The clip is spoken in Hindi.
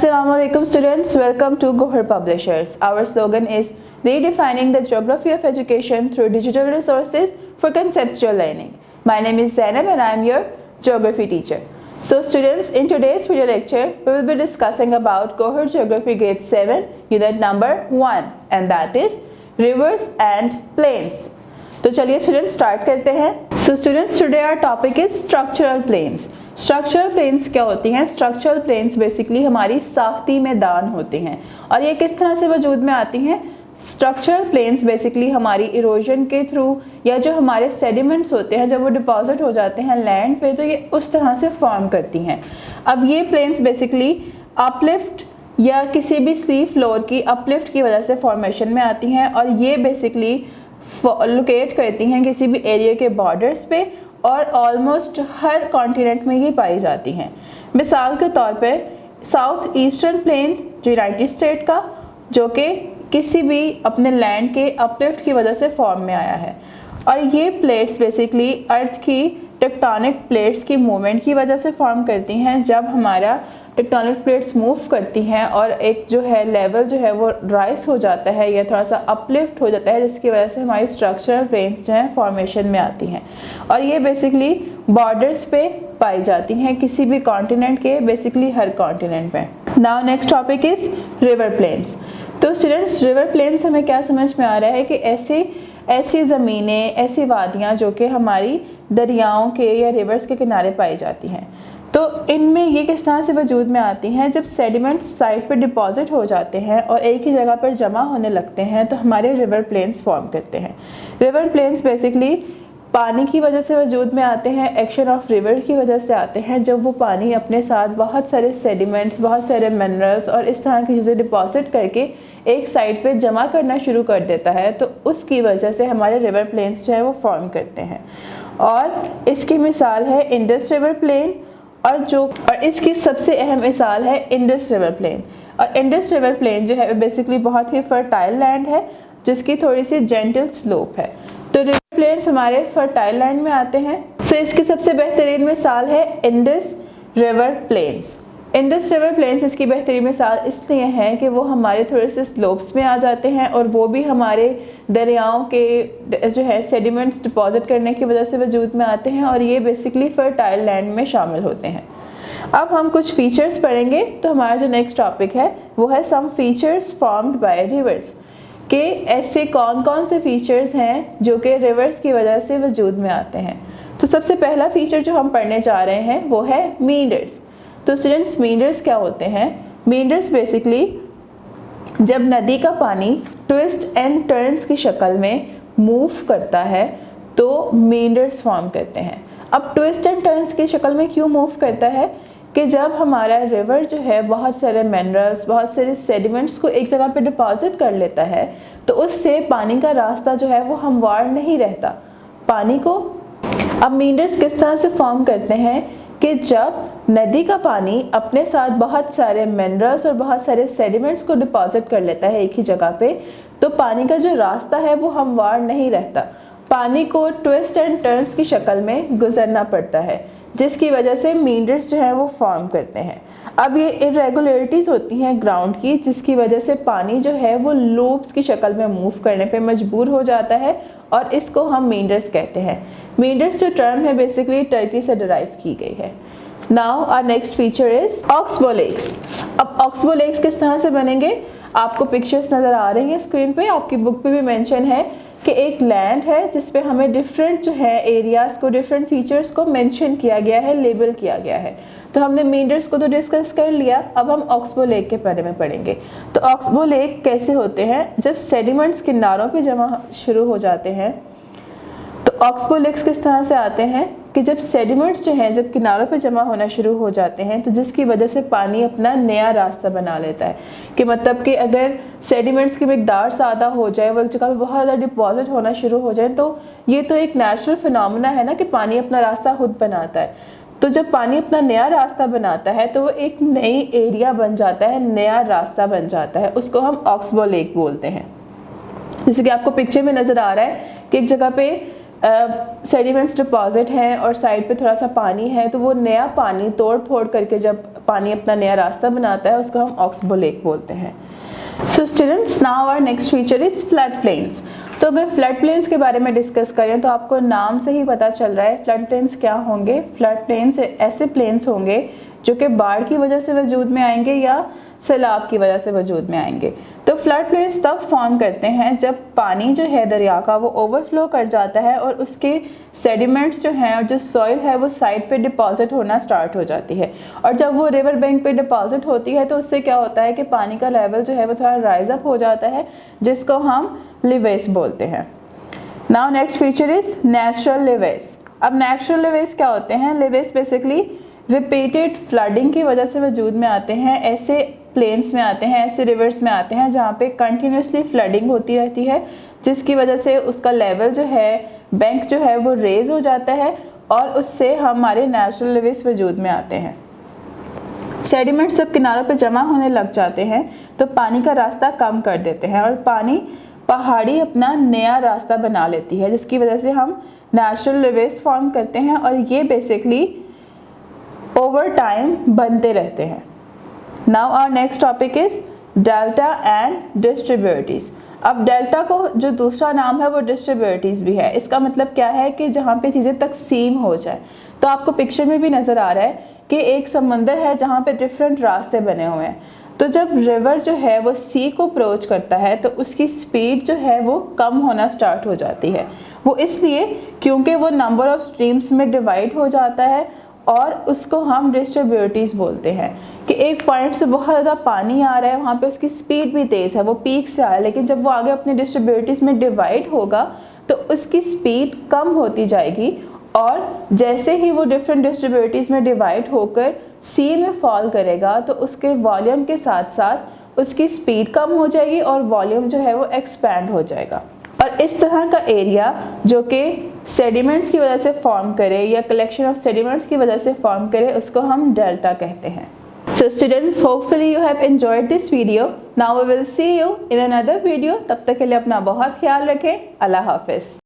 Assalamualaikum students, welcome to Gohar Publishers. Our slogan is redefining the geography of education through digital resources for conceptual learning. My name is Zainab and I am your geography teacher. So students, in today's video lecture, we will be discussing about Gohar Geography Grade 7, unit number 1, and that is rivers and plains. तो चलिए स्टूडेंट्स स्टार्ट करते हैं. So students, today our topic is structural plains. Structural plains क्या होती हैं? स्ट्रक्चरल प्लेन्स बेसिकली हमारी साख्ती मैदान होते हैं. और ये किस तरह से वजूद में आती हैं? स्ट्रक्चरल प्लेन्स बेसिकली हमारी इरोजन के थ्रू या जो हमारे सेडिमेंट्स होते हैं जब वो डिपॉजिट हो जाते हैं लैंड पे, तो ये उस तरह से फॉर्म करती हैं. अब ये प्लेन्स बेसिकली अपलिफ्ट या किसी भी सी फ्लोर की अपलिफ्ट की वजह से फॉर्मेशन में आती हैं और ये बेसिकली लोकेट करती हैं किसी भी एरिया के बॉर्डर्स पे और ऑलमोस्ट हर कॉन्टिनेंट में ये पाई जाती हैं. मिसाल के तौर पे साउथ ईस्टर्न प्लेन जो यूनाइटेड स्टेट का, जो कि किसी भी अपने लैंड के अपलिफ्ट की वजह से फॉर्म में आया है. और ये प्लेट्स बेसिकली अर्थ की टेक्टोनिक प्लेट्स की मूवमेंट की वजह से फॉर्म करती हैं. जब हमारा टेक्टोनिक प्लेट्स मूव करती हैं और एक जो है लेवल जो है वो राइज हो जाता है या थोड़ा सा अपलिफ्ट हो जाता है, जिसकी वजह से हमारी स्ट्रक्चरल प्लेन्स जो हैं फॉर्मेशन में आती हैं. और ये बेसिकली बॉर्डर्स पे पाई जाती हैं किसी भी कॉन्टिनेंट के, बेसिकली हर कॉन्टिनेंट में. Now next topic is river plains. तो स्टूडेंट्स, रिवर प्लेन्स हमें क्या समझ में आ रहा है कि ऐसी ज़मीनें, ऐसी वादियाँ जो कि हमारी दरियाओं के या रिवर्स के किनारे पाई जाती हैं. तो इनमें ये किस तरह से वजूद में आती हैं? जब सेडिमेंट्स साइड पे डिपॉजिट हो जाते हैं और एक ही जगह पर जमा होने लगते हैं तो हमारे रिवर प्लेन्स फॉर्म करते हैं. रिवर प्लेन्स बेसिकली पानी की वजह से वजूद में आते हैं, एक्शन ऑफ रिवर की वजह से आते हैं. जब वो पानी अपने साथ बहुत सारे सेडिमेंट्स, बहुत सारे मिनरल्स और इस तरह की चीज़ें डिपॉजिट करके एक साइड पे जमा करना शुरू कर देता है, तो उसकी वजह से हमारे रिवर प्लेन्स जो है वो फॉर्म करते हैं. और इसकी मिसाल है इंडस रिवर प्लेन और इसकी सबसे अहम मिसाल है इंडस रिवर प्लेन. और इंडस रिवर प्लेन जो है बेसिकली बहुत ही फर्टाइल लैंड है जिसकी थोड़ी सी जेंटल स्लोप है. तो रिवर प्लेन्स हमारे फर्टाइल लैंड में आते हैं. सो इसकी सबसे बेहतरीन मिसाल है Indus river plains. Indus river plains इसकी बेहतरीन मिसाल इसलिए है कि वो हमारे थोड़े से स्लोप्स में आ जाते हैं और वो भी हमारे दरियाओं के जो है सेडिमेंट्स डिपॉजिट करने की वजह से वजूद में आते हैं और ये बेसिकली फर्टाइल लैंड में शामिल होते हैं. अब हम कुछ फीचर्स पढ़ेंगे. तो हमारा जो नेक्स्ट टॉपिक है वो है some features formed by rivers, कि ऐसे कौन कौन से फीचर्स हैं जो कि रिवर्स की वजह से वजूद में आते हैं. तो सबसे पहला फीचर जो हम पढ़ने जा रहे हैं वो है मींडर्स. तो स्टूडेंट्स, मींडर्स क्या होते हैं? मींडर्स बेसिकली जब नदी का पानी ट्विस्ट एंड टर्न्स की शक्ल में मूव करता है तो मींडर्स फॉर्म करते हैं. अब ट्विस्ट एंड टर्न्स की शक्ल में क्यों मूव करता है? कि जब हमारा रिवर जो है बहुत सारे मिनरल्स, बहुत सारे सेडिमेंट्स को एक जगह पे डिपॉजिट कर लेता है तो उससे पानी का रास्ता जो है वो हमवार नहीं रहता पानी को. अब मींडर्स किस तरह से फॉर्म करते हैं कि जब नदी का पानी अपने साथ बहुत सारे मिनरल्स और बहुत सारे सेडिमेंट्स को डिपॉजिट कर लेता है एक ही जगह पे, तो पानी का जो रास्ता है वो हमवार नहीं रहता. पानी को ट्विस्ट एंड टर्न्स की शक्ल में गुजरना पड़ता है, जिसकी वजह से मींडर्स जो है वो फॉर्म करते हैं. अब ये इरेगुलरिटीज़ होती हैं ग्राउंड की, जिसकी वजह से पानी जो है वो लूप्स की शक्ल में मूव करने पे मजबूर हो जाता है और इसको हम मींडर्स कहते हैं. मींडर्स जो टर्म है बेसिकली टर्की से डिराइव की गई है. Now our next feature is oxbow lakes. अब ऑक्सबो लेक्स किस तरह से बनेंगे? आपको पिक्चर्स नज़र आ रही हैं स्क्रीन पे, आपकी बुक पे भी मेंशन है कि एक लैंड है जिस पे हमें डिफरेंट जो है एरियाज़ को, डिफरेंट फीचर्स को मेंशन किया गया है, लेबल किया गया है. तो हमने मींडर्स को तो डिस्कस कर लिया, अब हम ऑक्सबो लेक के बारे में पढ़ेंगे. तो ऑक्सबो लेक कैसे होते हैं? जब सेडिमेंट्स किनारों पे जमा शुरू हो जाते हैं तो ऑक्सबो लेक्स किस तरह से आते हैं कि जब सेडिमेंट्स जो हैं जब किनारों पे जमा होना शुरू हो जाते हैं तो जिसकी वजह से पानी अपना नया रास्ता बना लेता है. कि मतलब कि अगर सेडिमेंट्स की मिकदार ज़्यादा हो जाए, वो एक जगह पे बहुत ज़्यादा डिपॉजिट होना शुरू हो जाए, तो ये तो एक नेचुरल फिनोमेना है ना कि पानी अपना रास्ता खुद बनाता है. तो जब पानी अपना नया रास्ता बनाता है तो वो एक नई एरिया बन जाता है, नया रास्ता बन जाता है, उसको हम ऑक्सबो लेक बोलते हैं. जैसे कि आपको पिक्चर में नज़र आ रहा है कि एक जगह पे सेडिमेंट्स डिपॉजिट हैं और साइड पे थोड़ा सा पानी है, तो वो नया पानी तोड़ फोड़ करके जब पानी अपना नया रास्ता बनाता है उसको हम ऑक्सबो लेक बोलते हैं। So students, now our next feature is flood plains. तो अगर फ्लड प्लेन्स के बारे में डिस्कस करें तो आपको नाम से ही पता चल रहा है फ्लड प्लेन्स क्या होंगे। फ्लड प्लेन्स ऐसे प्लेन्स होंगे जो कि बाढ़ की वजह से वजूद में आएंगे या सैलाब की वजह से वजूद में आएंगे। तो फ्लड प्लेन्स तब फॉर्म करते हैं जब पानी जो है दरिया का वो ओवरफ्लो कर जाता है और उसके सेडिमेंट्स जो हैं और जो सॉइल है वो साइड पे डिपॉजिट होना स्टार्ट हो जाती है। और जब वो रिवर बैंक पे डिपॉजिट होती है तो उससे क्या होता है कि पानी का लेवल जो है वो थोड़ा राइज अप हो जाता है, जिसको हम लिवेस बोलते हैं। Now next feature is natural levees. अब नेचुरल लिवेस क्या होते हैं? लिवेस बेसिकली रिपीटेड फ्लडिंग की वजह से वजूद में आते हैं, ऐसे प्लेन्स में आते हैं, ऐसे रिवर्स में आते हैं जहाँ पे कंटिन्यूसली फ्लडिंग होती रहती है, जिसकी वजह से उसका लेवल जो है, बैंक जो है वो रेज हो जाता है और उससे हमारे नेचुरल लिवेस वजूद में आते हैं। सेडिमेंट्स जब किनारों पे जमा होने लग जाते हैं तो पानी का रास्ता कम कर देते हैं और पहाड़ी अपना नया रास्ता बना लेती है, जिसकी वजह से हम नेचुरल लिवेस फॉर्म करते हैं और ये बेसिकली ओवर टाइम बनते रहते हैं। Now our next topic is delta and distributaries. अब डेल्टा को जो दूसरा नाम है वो डिस्ट्रीब्यूटरीज भी है। इसका मतलब क्या है कि जहाँ पे चीज़ें तकसीम हो जाए। तो आपको पिक्चर में भी नज़र आ रहा है कि एक समंदर है जहाँ पे डिफरेंट रास्ते बने हुए हैं। तो जब रिवर जो है वो सी को अप्रोच करता है तो उसकी स्पीड जो है वो कम होना स्टार्ट हो जाती है। वो इसलिए क्योंकि वो नंबर ऑफ स्ट्रीम्स में डिवाइड हो जाता है और उसको हम डिस्ट्रीब्यूटरीज बोलते हैं कि एक पॉइंट से बहुत ज़्यादा पानी आ रहा है, वहाँ पे उसकी स्पीड भी तेज़ है, वो पीक से आ रहा है, लेकिन जब वो आगे अपने डिस्ट्रीब्यूटरीज में डिवाइड होगा तो उसकी स्पीड कम होती जाएगी और जैसे ही वो डिफरेंट डिस्ट्रीब्यूटरीज में डिवाइड होकर सी में फॉल करेगा तो उसके वॉल्यूम के साथ साथ उसकी स्पीड कम हो जाएगी और वॉल्यूम जो है वो एक्सपैंड हो जाएगा। और इस तरह का एरिया जो कि सेडिमेंट्स की वजह से फॉर्म करे या कलेक्शन ऑफ सेडिमेंट्स की वजह से फॉर्म करे उसको हम डेल्टा कहते हैं। So students, hopefully you have enjoyed this video. Now we will see you in another video. तब तक के लिए अपना बहुत ख्याल रखें। अल्लाह हाफिज़।